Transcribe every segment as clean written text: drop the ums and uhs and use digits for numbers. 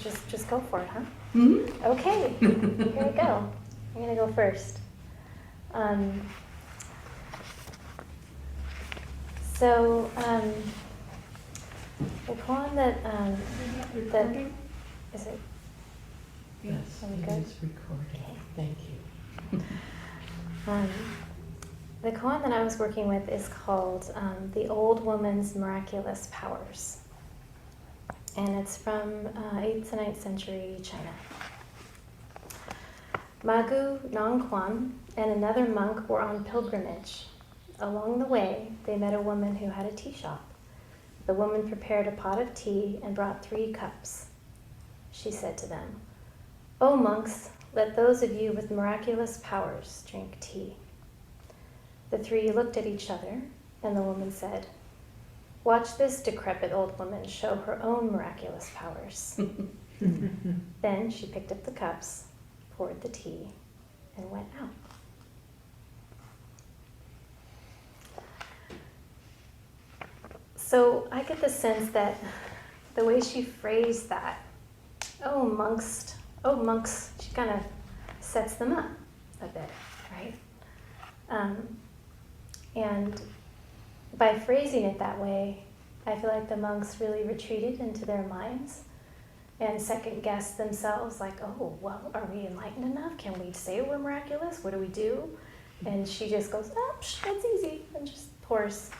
just go for it, huh? Mm-hmm. Okay, here we go. I'm gonna go first. The koan that is it? Yes, Are we it good? is recording. Okay. Thank you. The koan that I was working with is called "The Old Woman's Miraculous Powers," and it's from 8th to 9th century China. Magu Nongquan and another monk were on pilgrimage. Along the way, they met a woman who had a tea shop. The woman prepared a pot of tea and brought 3 cups. She said to them, "O monks, let those of you with miraculous powers drink tea." The 3 looked at each other, and the woman said, "Watch this decrepit old woman show her own miraculous powers." Then she picked up the cups, poured the tea, and went out. So I get the sense that the way she phrased that, oh monks, she kind of sets them up a bit, right? And by phrasing it that way, I feel like the monks really retreated into their minds and second-guessed themselves, like, oh, well, are we enlightened enough? Can we say we're miraculous? What do we do? And she just goes, oh, that's easy, and just pours.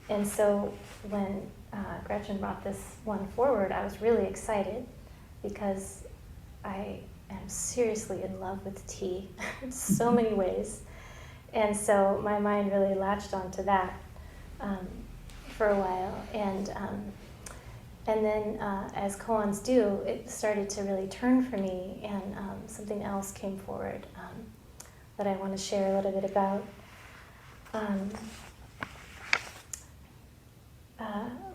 And so when Gretchen brought this one forward, I was really excited because I am seriously in love with tea in so many ways. And so my mind really latched onto that for a while. And then, as koans do, it started to really turn for me, and something else came forward that I want to share a little bit about.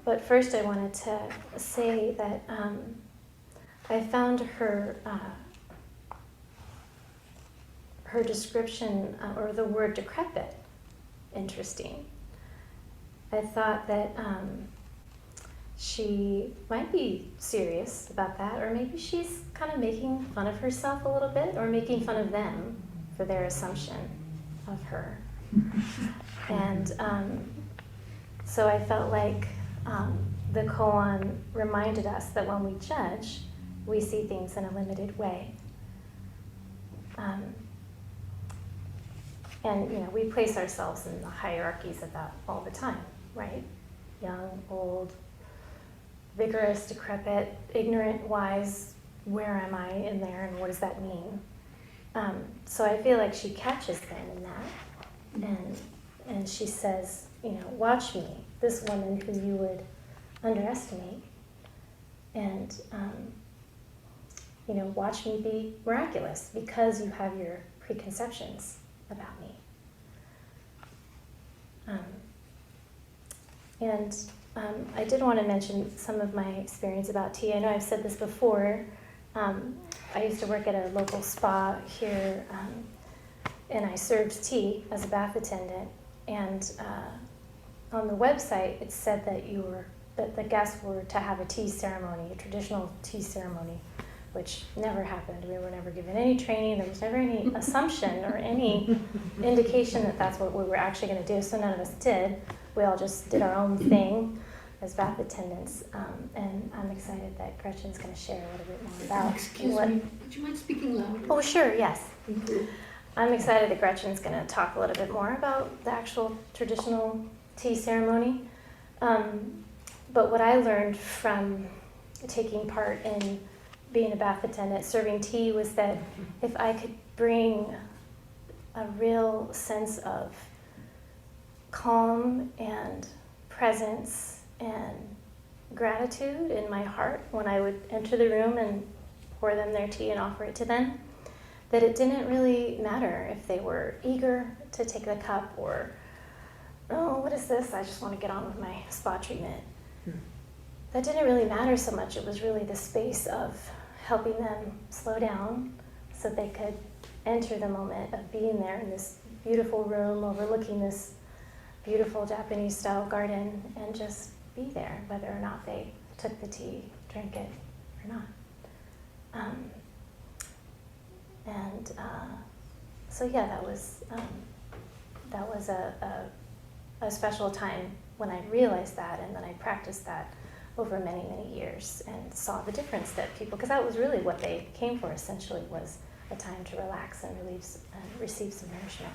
But first I wanted to say that I found her description, or the word decrepit, interesting. I thought that she might be serious about that, or maybe she's kind of making fun of herself a little bit, or making fun of them for their assumption of her. And so I felt like the koan reminded us that when we judge, we see things in a limited way. And we place ourselves in the hierarchies of that all the time, right? Young, old, vigorous, decrepit, ignorant, wise. Where am I in there, and what does that mean? So I feel like she catches them in that, and she says, watch me, this woman who you would underestimate, and watch me be miraculous because you have your preconceptions about me. I did want to mention some of my experience about tea. I know I've said this before. I used to work at a local spa here, and I served tea as a bath attendant. And on the website, it said that the guests were to have a tea ceremony, a traditional tea ceremony, which never happened. We were never given any training. There was never any assumption or any indication that that's what we were actually going to do, so none of us did. We all just did our own thing as bath attendants, and I'm excited that Gretchen's going to share a little bit more about Excuse me, would you mind speaking louder? Oh, sure, yes. Thank you. I'm excited that Gretchen's going to talk a little bit more about the actual traditional tea ceremony. But what I learned from taking part in being a bath attendant, serving tea, was that if I could bring a real sense of calm and presence and gratitude in my heart when I would enter the room and pour them their tea and offer it to them, that it didn't really matter if they were eager to take the cup or, oh, what is this? I just want to get on with my spa treatment. That didn't really matter so much. It was really the space of helping them slow down so they could enter the moment of being there in this beautiful room overlooking this beautiful Japanese-style garden and just be there, whether or not they took the tea, drank it or not. So yeah, that was a special time when I realized that, and then I practiced that over many, many years and saw the difference that people, because that was really what they came for essentially, was a time to relax and receive some nourishment.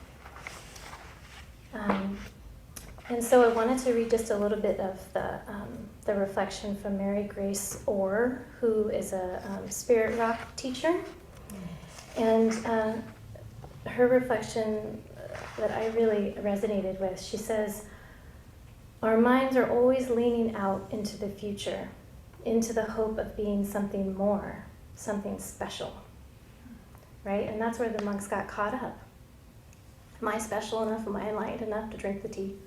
And so I wanted to read just a little bit of the reflection from Mary Grace Orr, who is a spirit rock teacher. And her reflection that I really resonated with, she says, "Our minds are always leaning out into the future, into the hope of being something more, something special." Right? And that's where the monks got caught up. Am I special enough? Am I enlightened enough to drink the tea?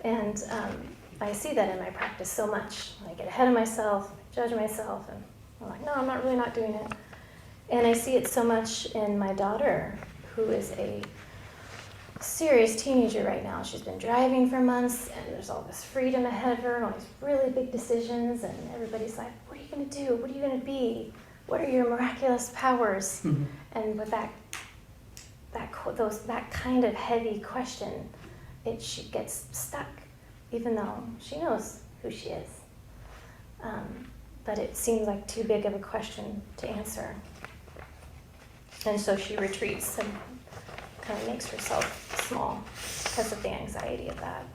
And I see that in my practice so much. I get ahead of myself, judge myself, and I'm like, no, I'm not really not doing it. And I see it so much in my daughter, who is a serious teenager right now. She's been driving for months, and there's all this freedom ahead of her and all these really big decisions, and everybody's like, what are you going to do? What are you going to be? What are your miraculous powers? Mm-hmm. And with that kind of heavy question, she gets stuck, even though she knows who she is. But it seems like too big of a question to answer. And so she retreats and kind of makes herself small because of the anxiety of that.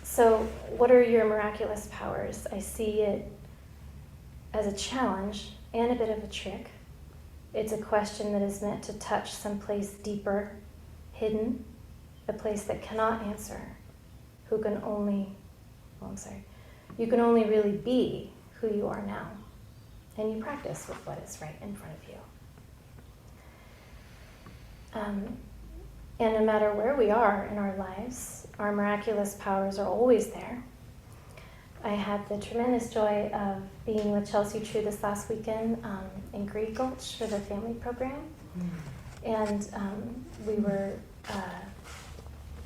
So what are your miraculous powers? I see it as a challenge and a bit of a trick. It's a question that is meant to touch someplace deeper, hidden, a place that cannot answer, you can only really be who you are now. And you practice with what is right in front of you. And no matter where we are in our lives, our miraculous powers are always there. I had the tremendous joy of being with Chelsea True this last weekend in Great Gulch for the family program. And we were,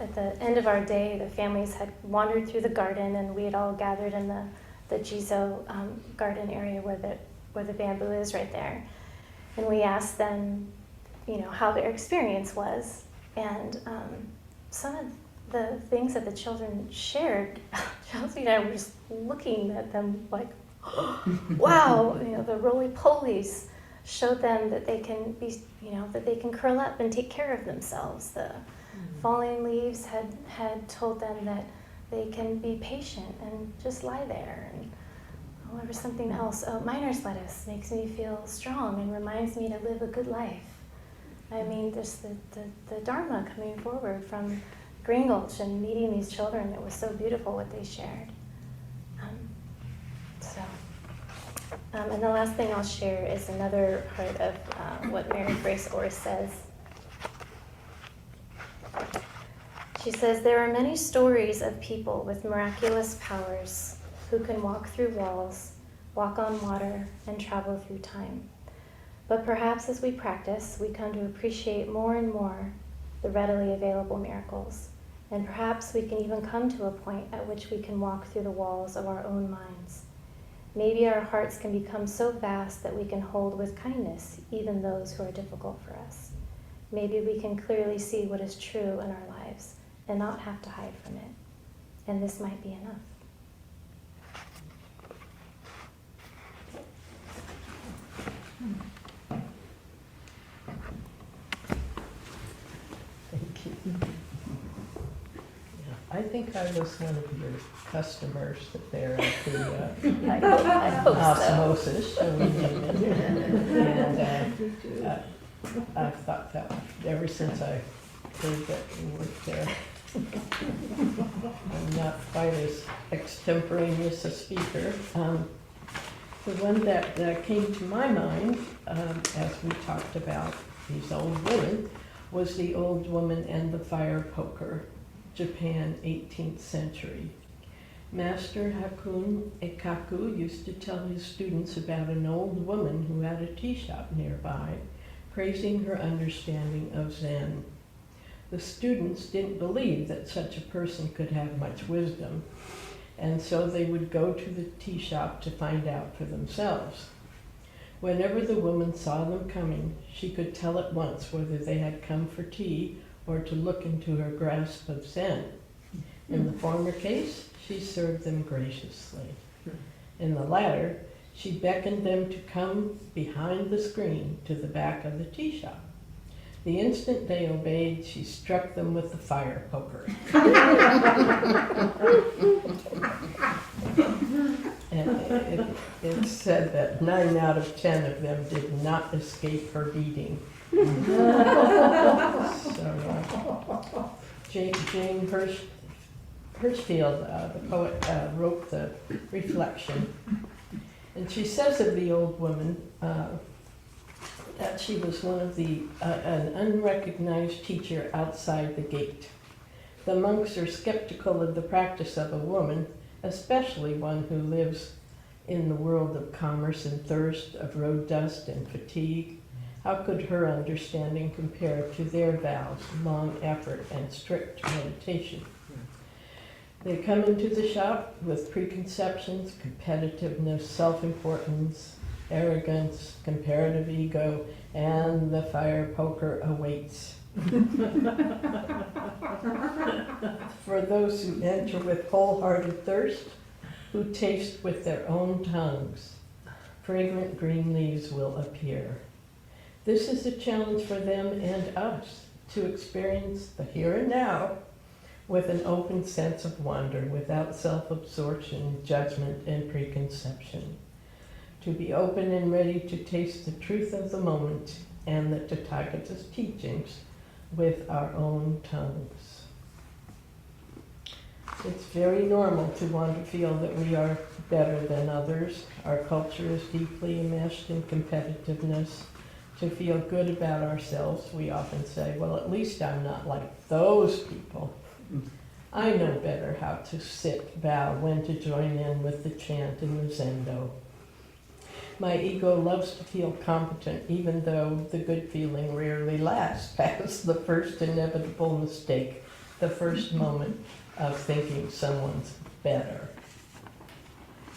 at the end of our day, the families had wandered through the garden, and we had all gathered in the Jizo garden area where the bamboo is right there. And we asked them, how their experience was. And some of the things that the children shared, Chelsea and I were just looking at them like, wow, the roly-polies showed them that they can be, that they can curl up and take care of themselves. The falling leaves had told them that they can be patient and just lie there. And there was something else. Oh, miner's lettuce makes me feel strong and reminds me to live a good life. I mean, there's the Dharma coming forward from Green Gulch and meeting these children. It was so beautiful what they shared. And the last thing I'll share is another part of what Mary Grace Orr says. She says, there are many stories of people with miraculous powers who can walk through walls, walk on water, and travel through time. But perhaps as we practice, we come to appreciate more and more the readily available miracles. And perhaps we can even come to a point at which we can walk through the walls of our own minds. Maybe our hearts can become so vast that we can hold with kindness even those who are difficult for us. Maybe we can clearly see what is true in our lives and not have to hide from it. And this might be enough. Thank you. I think I was one of your customers there at the I hope osmosis, shall we name it. And I've thought that ever since I heard that you worked there. I'm not quite as extemporaneous a speaker. The one that came to my mind as we talked about these old women was the old woman and the fire poker. Japan, 18th century. Master Hakun Ekaku used to tell his students about an old woman who had a tea shop nearby, praising her understanding of Zen. The students didn't believe that such a person could have much wisdom, and so they would go to the tea shop to find out for themselves. Whenever the woman saw them coming, she could tell at once whether they had come for tea or to look into her grasp of Zen. In the former case, she served them graciously. In the latter, she beckoned them to come behind the screen to the back of the tea shop. The instant they obeyed, she struck them with the fire poker. And it's said that 9 out of 10 of them did not escape her beating. So, Jane Hirschfield, the poet, wrote the reflection. And she says of the old woman that she was one of an unrecognized teacher outside the gate. The monks are skeptical of the practice of a woman, especially one who lives in the world of commerce and thirst, of road dust and fatigue. How could her understanding compare to their vows, long effort, and strict meditation? They come into the shop with preconceptions, competitiveness, self-importance, arrogance, comparative ego, and the fire poker awaits. For those who enter with wholehearted thirst, who taste with their own tongues, fragrant green leaves will appear. This is a challenge for them and us to experience the here and now with an open sense of wonder, without self-absorption, judgment, and preconception. To be open and ready to taste the truth of the moment and the Tathagata's teachings with our own tongues. It's very normal to want to feel that we are better than others. Our culture is deeply enmeshed in competitiveness. To feel good about ourselves, we often say, well, at least I'm not like those people. I know better how to sit, bow, when to join in with the chant and the zendo. My ego loves to feel competent, even though the good feeling rarely lasts past the first inevitable mistake, the first moment of thinking someone's better.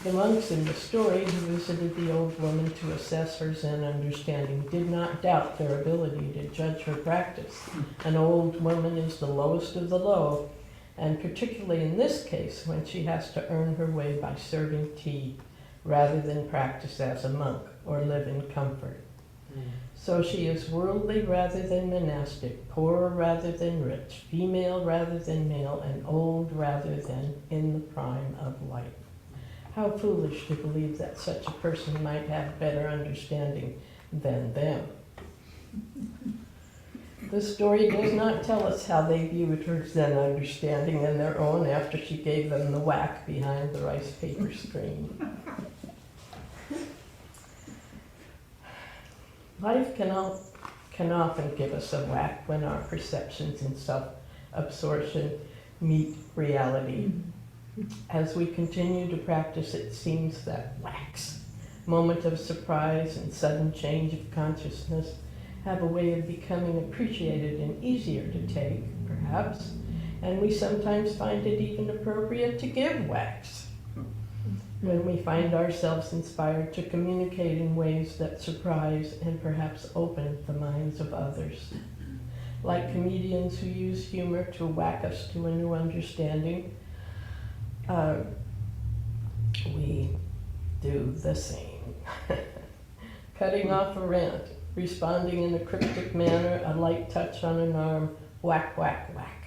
The monks in the story who visited the old woman to assess her Zen understanding did not doubt their ability to judge her practice. An old woman is the lowest of the low, and particularly in this case when she has to earn her way by serving tea rather than practice as a monk or live in comfort. So she is worldly rather than monastic, poor rather than rich, female rather than male, and old rather than in the prime of life. How foolish to believe that such a person might have better understanding than them. The story does not tell us how they viewed her Zen understanding and their own after she gave them the whack behind the rice paper screen. Life can often give us a whack when our perceptions and self-absorption meet reality. As we continue to practice, it seems that whacks, moment of surprise and sudden change of consciousness, have a way of becoming appreciated and easier to take, perhaps, and we sometimes find it even appropriate to give whacks when we find ourselves inspired to communicate in ways that surprise and perhaps open the minds of others. Like comedians who use humor to whack us to a new understanding, we do the same. Cutting off a rant, responding in a cryptic manner, a light touch on an arm, whack, whack, whack.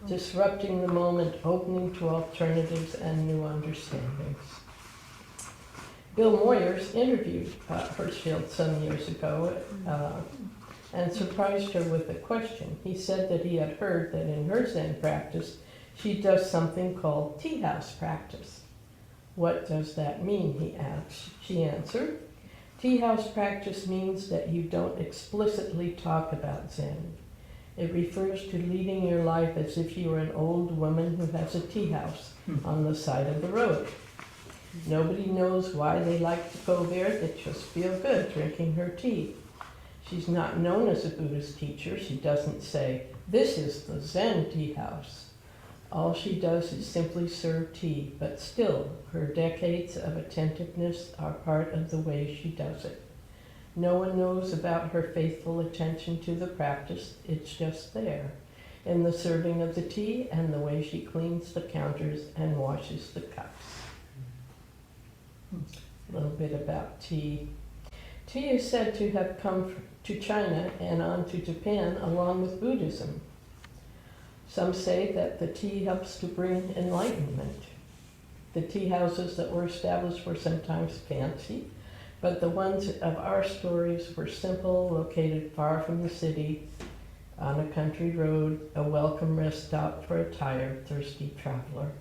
Disrupting the moment, opening to alternatives and new understandings. Bill Moyers interviewed Hirschfield some years ago and surprised her with a question. He said that he had heard that in her Zen practice, she does something called tea house practice. What does that mean, he asked. She answered, tea house practice means that you don't explicitly talk about Zen. It refers to leading your life as if you were an old woman who has a tea house on the side of the road. Nobody knows why they like to go there, they just feel good drinking her tea. She's not known as a Buddhist teacher. She doesn't say, This is the Zen tea house. All she does is simply serve tea, but still, her decades of attentiveness are part of the way she does it. No one knows about her faithful attention to the practice, it's just there, in the serving of the tea and the way she cleans the counters and washes the cups. A little bit about tea. Tea is said to have come to China and on to Japan along with Buddhism. Some say that the tea helps to bring enlightenment. The tea houses that were established were sometimes fancy, but the ones of our stories were simple, located far from the city, on a country road, a welcome rest stop for a tired, thirsty traveler.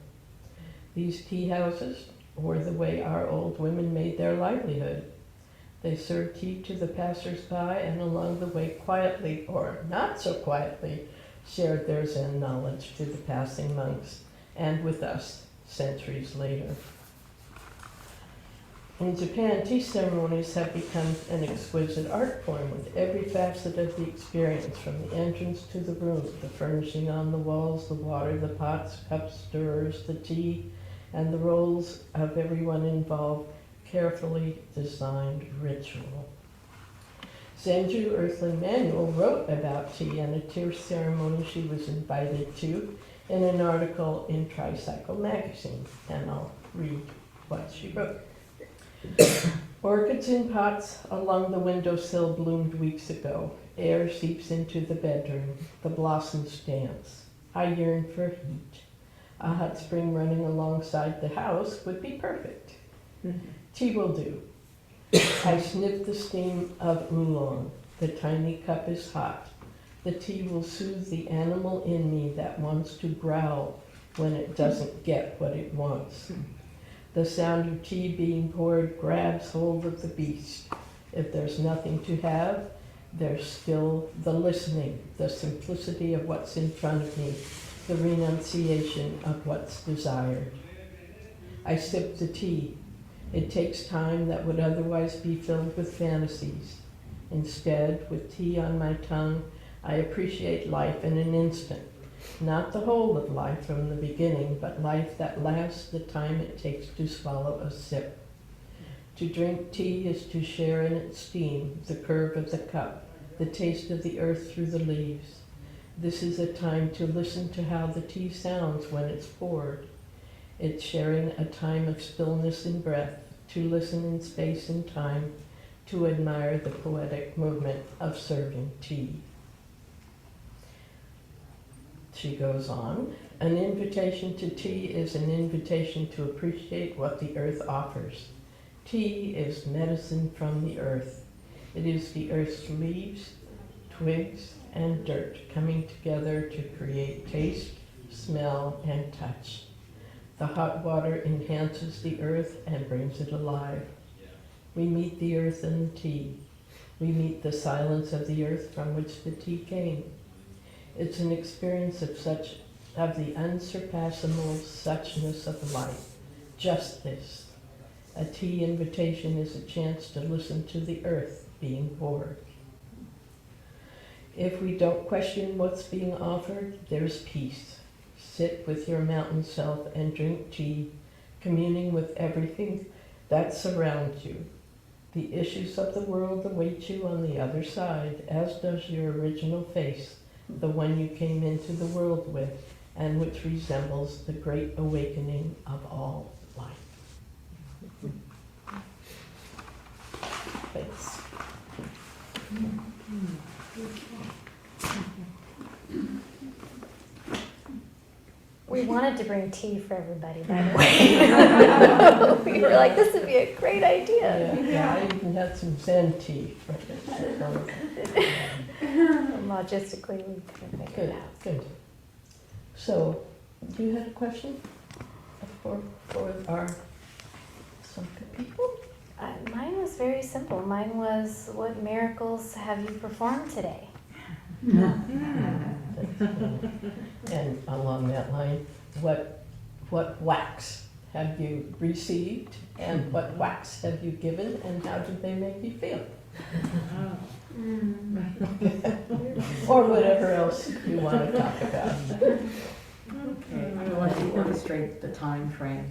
These tea houses were the way our old women made their livelihood. They served tea to the passers-by and along the way quietly, or not so quietly, shared their Zen knowledge to the passing monks and with us centuries later. In Japan, tea ceremonies have become an exquisite art form with every facet of the experience, from the entrance to the room, the furnishing on the walls, the water, the pots, cups, stirrers, the tea, and the roles of everyone involved, carefully designed ritual. Zenju Earthling Manual wrote about tea and a tea ceremony she was invited to in an article in Tricycle magazine, and I'll read what she wrote. Orchids in pots along the windowsill bloomed weeks ago. Air seeps into the bedroom. The blossoms dance. I yearn for heat. A hot spring running alongside the house would be perfect. Tea will do. I sniff the steam of oolong. The tiny cup is hot. The tea will soothe the animal in me that wants to growl when it doesn't get what it wants. The sound of tea being poured grabs hold of the beast. If there's nothing to have, there's still the listening, the simplicity of what's in front of me, the renunciation of what's desired. I sip the tea. It takes time that would otherwise be filled with fantasies. Instead, with tea on my tongue, I appreciate life in an instant. Not the whole of life from the beginning, but life that lasts the time it takes to swallow a sip. To drink tea is to share in its steam, the curve of the cup, the taste of the earth through the leaves. This is a time to listen to how the tea sounds when it's poured. It's sharing a time of stillness and breath, to listen in space and time, to admire the poetic movement of serving tea. She goes on, an invitation to tea is an invitation to appreciate what the earth offers. Tea is medicine from the earth. It is the earth's leaves, twigs, and dirt coming together to create taste, smell, and touch. The hot water enhances the earth and brings it alive. We meet the earth in the tea. We meet the silence of the earth from which the tea came. It's an experience of the unsurpassable suchness of life. Just this. A tea invitation is a chance to listen to the earth being poured. If we don't question what's being offered, there's peace. Sit with your mountain self and drink tea, communing with everything that surrounds you. The issues of the world await you on the other side, as does your original face, the one you came into the world with, and which resembles the great awakening of all life. Thanks. We wanted to bring tea for everybody, by the way. We were like, this would be a great idea. Yeah, I even had some Zen tea. Logistically, we couldn't figure Good, it out. good. So, you had a question for our soccer people? Mine was very simple. Mine was, what miracles have you performed today? And along that line, what whacks have you received, and what whacks have you given, and how did they make you feel? or whatever else you want to talk about. Okay, I want to illustrate the time frame.